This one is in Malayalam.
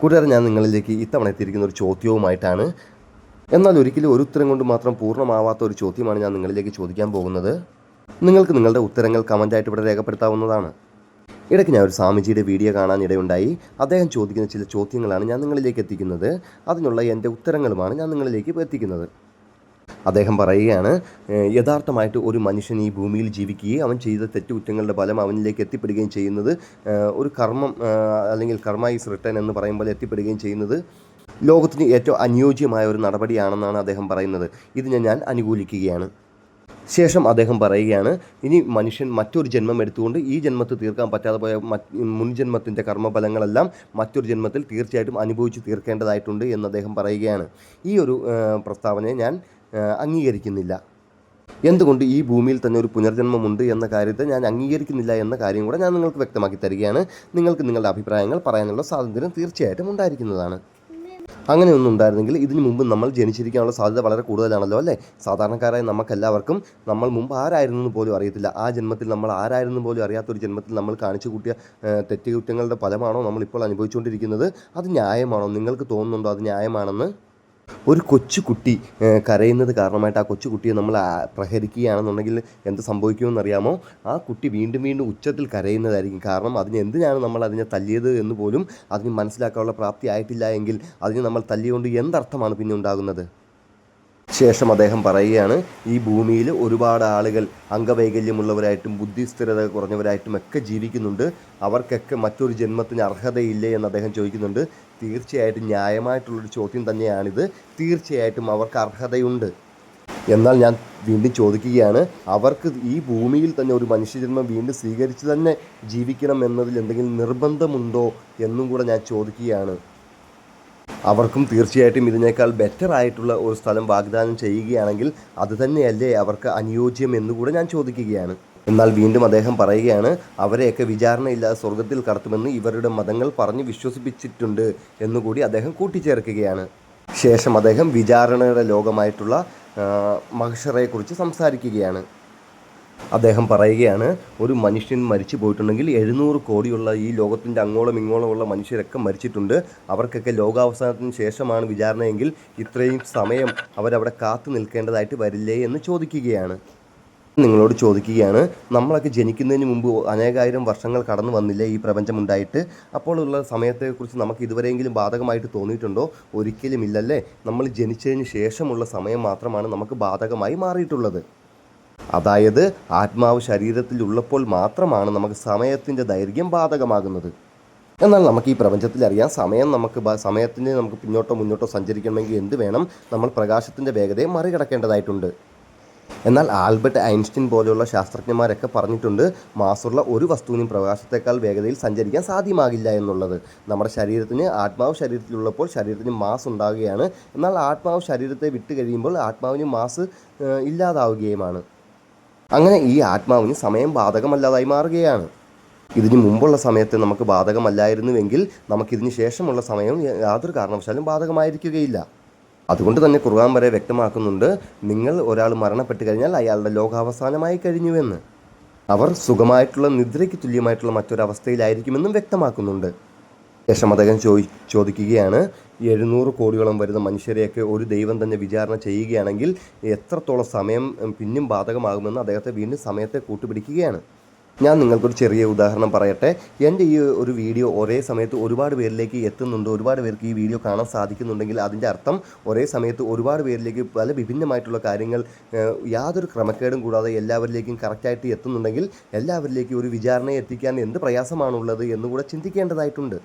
കൂട്ടുകാരെ, ഞാൻ നിങ്ങളിലേക്ക് ഇത്തവണ എത്തിയിരിക്കുന്ന ഒരു ചോദ്യവുമായിട്ടാണ്. എന്നാൽ ഒരിക്കലും ഒരു ഉത്തരം കൊണ്ട് മാത്രം പൂർണ്ണമാവാത്ത ഒരു ചോദ്യമാണ് ഞാൻ നിങ്ങളിലേക്ക് ചോദിക്കാൻ പോകുന്നത്. നിങ്ങൾക്ക് നിങ്ങളുടെ ഉത്തരങ്ങൾ കമൻ്റായിട്ട് ഇവിടെ രേഖപ്പെടുത്താവുന്നതാണ്. ഇടയ്ക്ക് ഞാൻ ഒരു സ്വാമിജിയുടെ വീഡിയോ കാണാനിടയുണ്ടായി. അദ്ദേഹം ചോദിക്കുന്ന ചില ചോദ്യങ്ങളാണ് ഞാൻ നിങ്ങളിലേക്ക് എത്തിക്കുന്നത്. അതിനുള്ള എൻ്റെ ഉത്തരങ്ങളുമാണ് ഞാൻ നിങ്ങളിലേക്ക് എത്തിക്കുന്നത്. അദ്ദേഹം പറയുകയാണ്, യഥാർത്ഥമായിട്ട് ഒരു മനുഷ്യൻ ഈ ഭൂമിയിൽ ജീവിക്കുകയും അവൻ ചെയ്ത തെറ്റുകുറ്റങ്ങളുടെ ഫലം അവനിലേക്ക് എത്തിപ്പെടുകയും ചെയ്യുന്നത് ഒരു കർമ്മം അല്ലെങ്കിൽ കർമ്മ ഈസ് റിട്ടേൺ എന്ന് പറയുമ്പോൾ എത്തിപ്പെടുകയും ചെയ്യുന്നത് ലോകത്തിന് ഏറ്റവും അനുയോജ്യമായ ഒരു നടപടിയാണെന്നാണ് അദ്ദേഹം പറയുന്നത്. ഇതിനെ ഞാൻ അനുകൂലിക്കുകയാണ്. ശേഷം അദ്ദേഹം പറയുകയാണ്, ഇനി മനുഷ്യൻ മറ്റൊരു ജന്മം എടുത്തുകൊണ്ട് ഈ ജന്മത്തിൽ തീർക്കാൻ പറ്റാതെ പോയ മുൻ ജന്മത്തിൻ്റെ കർമ്മഫലങ്ങളെല്ലാം മറ്റൊരു ജന്മത്തിൽ തീർച്ചയായിട്ടും അനുഭവിച്ച് തീർക്കേണ്ടതായിട്ടുണ്ട് എന്ന് അദ്ദേഹം പറയുകയാണ്. ഈ ഒരു പ്രസ്താവനയെ ഞാൻ അംഗീകരിക്കുന്നില്ല. എന്തുകൊണ്ട് ഈ ഭൂമിയിൽ തന്നെ ഒരു പുനർജന്മമുണ്ട് എന്ന കാര്യത്തെ ഞാൻ അംഗീകരിക്കുന്നില്ല എന്ന കാര്യം കൂടെ ഞാൻ നിങ്ങൾക്ക് വ്യക്തമാക്കി തരികയാണ്. നിങ്ങൾക്ക് നിങ്ങളുടെ അഭിപ്രായങ്ങൾ പറയാനുള്ള സ്വാതന്ത്ര്യം തീർച്ചയായിട്ടും ഉണ്ടായിരിക്കുന്നതാണ്. അങ്ങനെയൊന്നും ഉണ്ടായിരുന്നെങ്കിൽ ഇതിനു മുമ്പ് നമ്മൾ ജനിച്ചിരിക്കാനുള്ള സാധ്യത വളരെ കൂടുതലാണല്ലോ അല്ലേ? സാധാരണക്കാരായ നമുക്കെല്ലാവർക്കും നമ്മൾ മുമ്പ് ആരായിരുന്നു പോലും അറിയത്തില്ല. ആ ജന്മത്തിൽ നമ്മൾ ആരായിരുന്നു പോലും അറിയാത്തൊരു ജന്മത്തിൽ നമ്മൾ കാണിച്ചു കൂട്ടിയ തെറ്റുകുറ്റങ്ങളുടെ ഫലമാണോ നമ്മളിപ്പോൾ അനുഭവിച്ചുകൊണ്ടിരിക്കുന്നത്? അത് ന്യായമാണോ? നിങ്ങൾക്ക് തോന്നുന്നുണ്ടോ അത് ന്യായമാണെന്ന്? ഒരു കൊച്ചുകുട്ടി കരയുന്നത് കാരണമായിട്ട് ആ കൊച്ചുകുട്ടിയെ നമ്മൾ പ്രഹരിക്കുകയാണെന്നുണ്ടെങ്കിൽ എന്ത് സംഭവിക്കുമെന്നറിയാമോ? ആ കുട്ടി വീണ്ടും വീണ്ടും ഉച്ചത്തിൽ കരയുന്നതായിരിക്കും. കാരണം എന്തിനാണ് നമ്മൾ അതിനെ തല്ലിയത് എന്ന് പോലും അതിന് മനസ്സിലാക്കാനുള്ള പ്രാപ്തി ആയിട്ടില്ല എങ്കിൽ അതിന് നമ്മൾ തല്ലിയുകൊണ്ട് എന്തർത്ഥമാണ് പിന്നെ ഉണ്ടാകുന്നത്? ശേഷം അദ്ദേഹം പറയുകയാണ്, ഈ ഭൂമിയിൽ ഒരുപാട് ആളുകൾ അംഗവൈകല്യമുള്ളവരായിട്ടും ബുദ്ധിസ്ഥിരത കുറഞ്ഞവരായിട്ടും ഒക്കെ ജീവിക്കുന്നുണ്ട്. അവർക്കൊക്കെ മറ്റൊരു ജന്മത്തിന് അർഹതയില്ലേ എന്ന് അദ്ദേഹം ചോദിക്കുന്നുണ്ട്. തീർച്ചയായിട്ടും ന്യായമായിട്ടുള്ളൊരു ചോദ്യം തന്നെയാണിത്. തീർച്ചയായിട്ടും അവർക്ക് അർഹതയുണ്ട്. എന്നാൽ ഞാൻ വീണ്ടും ചോദിക്കുകയാണ്, അവർക്ക് ഈ ഭൂമിയിൽ തന്നെ ഒരു മനുഷ്യജന്മം വീണ്ടും സ്വീകരിച്ച് തന്നെ ജീവിക്കണം എന്നതിൽ എന്തെങ്കിലും നിർബന്ധമുണ്ടോ എന്നും കൂടെ ഞാൻ ചോദിക്കുകയാണ്. അവർക്കും തീർച്ചയായിട്ടും ഇതിനേക്കാൾ ബെറ്റർ ആയിട്ടുള്ള ഒരു സ്ഥലം വാഗ്ദാനം ചെയ്യുകയാണെങ്കിൽ അത് തന്നെയല്ലേ അവർക്ക് അനുയോജ്യം എന്നുകൂടെ ഞാൻ ചോദിക്കുകയാണ്. എന്നാൽ വീണ്ടും അദ്ദേഹം പറയുകയാണ്, അവരെയൊക്കെ വിചാരണയില്ലാതെ സ്വർഗത്തിൽ കടത്തുമെന്ന് ഇവരുടെ മതങ്ങൾ പറഞ്ഞ് വിശ്വസിപ്പിച്ചിട്ടുണ്ട് എന്നുകൂടി അദ്ദേഹം കൂട്ടിച്ചേർക്കുകയാണ്. ശേഷം അദ്ദേഹം വിചാരണയുടെ ലോകമായിട്ടുള്ള മഹ്ശറയെക്കുറിച്ച് സംസാരിക്കുകയാണ്. അദ്ദേഹം പറയുകയാണ്, ഒരു മനുഷ്യൻ മരിച്ചു പോയിട്ടുണ്ടെങ്കിൽ 700 കോടിയുള്ള ഈ ലോകത്തിൻ്റെ അങ്ങോളം ഇങ്ങോളമുള്ള മനുഷ്യരൊക്കെ മരിച്ചിട്ടുണ്ട്. അവർക്കൊക്കെ ലോകാവസാനത്തിന് ശേഷമാണ് വിചാരണയെങ്കിൽ ഇത്രയും സമയം അവരവിടെ കാത്തു നിൽക്കേണ്ടതായിട്ട് വരില്ലേ എന്ന് ചോദിക്കുകയാണ്. നിങ്ങളോട് ചോദിക്കുകയാണ്, നമ്മളൊക്കെ ജനിക്കുന്നതിന് മുമ്പ് അനേകായിരം വർഷങ്ങൾ കടന്നു വന്നില്ലേ ഈ പ്രപഞ്ചമുണ്ടായിട്ട്? അപ്പോൾ ഉള്ള സമയത്തെക്കുറിച്ച് നമുക്ക് ഇതുവരെയെങ്കിലും ബാധകമായിട്ട് തോന്നിയിട്ടുണ്ടോ? ഒരിക്കലും ഇല്ലല്ലേ. നമ്മൾ ജനിച്ചതിന് ശേഷമുള്ള സമയം മാത്രമാണ് നമുക്ക് ബാധകമായി മാറിയിട്ടുള്ളത്. അതായത് ആത്മാവ് ശരീരത്തിലുള്ളപ്പോൾ മാത്രമാണ് നമുക്ക് സമയത്തിൻ്റെ ദൈർഘ്യം ബാധകമാകുന്നത്. എന്നാൽ നമുക്ക് ഈ പ്രപഞ്ചത്തിൽ അറിയാം, സമയത്തിന് നമുക്ക് പിന്നോട്ടോ മുന്നോട്ടോ സഞ്ചരിക്കണമെങ്കിൽ എന്ത് വേണം? നമ്മൾ പ്രകാശത്തിൻ്റെ വേഗതയെ മറികടക്കേണ്ടതായിട്ടുണ്ട്. എന്നാൽ ആൽബർട്ട് ഐൻസ്റ്റീൻ പോലെയുള്ള ശാസ്ത്രജ്ഞന്മാരൊക്കെ പറഞ്ഞിട്ടുണ്ട്, മാസുള്ള ഒരു വസ്തുവിനും പ്രകാശത്തേക്കാൾ വേഗതയിൽ സഞ്ചരിക്കാൻ സാധ്യമാകില്ല എന്നുള്ളത്. നമ്മുടെ ആത്മാവ് ശരീരത്തിലുള്ളപ്പോൾ ശരീരത്തിന് മാസ് ഉണ്ടാവുകയാണ്. എന്നാൽ ആത്മാവ് ശരീരത്തെ വിട്ട് കഴിയുമ്പോൾ ആത്മാവിന് മാസ് ഇല്ലാതാവുകയുമാണ്. അങ്ങനെ ഈ ആത്മാവിന് സമയം ബാധകമല്ലാതായി മാറുകയാണ്. ഇതിന് മുമ്പുള്ള സമയത്ത് നമുക്ക് ബാധകമല്ലായിരുന്നുവെങ്കിൽ നമുക്കിതിന് ശേഷമുള്ള സമയം യാതൊരു കാരണവശാലും ബാധകമായിരിക്കുകയില്ല. അതുകൊണ്ട് തന്നെ ഖുർആൻ വരെ വ്യക്തമാക്കുന്നുണ്ട്, ഒരാൾ മരണപ്പെട്ട് കഴിഞ്ഞാൽ അയാളുടെ ലോകാവസാനമായി കഴിഞ്ഞുവെന്ന്. അവർ സുഖമായിട്ടുള്ള നിദ്രയ്ക്ക് തുല്യമായിട്ടുള്ള മറ്റൊരവസ്ഥയിലായിരിക്കുമെന്നും വ്യക്തമാക്കുന്നുണ്ട്. ശേഷം അദ്ദേഹം ചോദിക്കുകയാണ്, 700 കോടിയോളം വരുന്ന മനുഷ്യരെയൊക്കെ ഒരു ദൈവം തന്നെ വിചാരണ ചെയ്യുകയാണെങ്കിൽ എത്രത്തോളം സമയം പിന്നും ബാധകമാകുമെന്ന് അദ്ദേഹത്തെ വീണ്ടും സമയത്തെ കൂട്ടുപിടിക്കുകയാണ്. ഞാൻ നിങ്ങൾക്കൊരു ചെറിയ ഉദാഹരണം പറയട്ടെ. എൻ്റെ ഈ ഒരു വീഡിയോ ഒരേ സമയത്ത് ഒരുപാട് പേരിലേക്ക് എത്തുന്നുണ്ട്, ഒരുപാട് പേർക്ക് ഈ വീഡിയോ കാണാൻ സാധിക്കുന്നുണ്ടെങ്കിൽ അതിൻ്റെ അർത്ഥം ഒരേ സമയത്ത് ഒരുപാട് പേരിലേക്ക് പല വിഭിന്നമായിട്ടുള്ള കാര്യങ്ങൾ യാതൊരു ക്രമക്കേടും കൂടാതെ എല്ലാവരിലേക്കും കറക്റ്റായിട്ട് എത്തുന്നുണ്ടെങ്കിൽ എല്ലാവരിലേക്കും ഒരു വിചാരണയെ എത്തിക്കാൻ എന്ത് പ്രയാസമാണുള്ളത് എന്നുകൂടെ ചിന്തിക്കേണ്ടതായിട്ടുണ്ട്.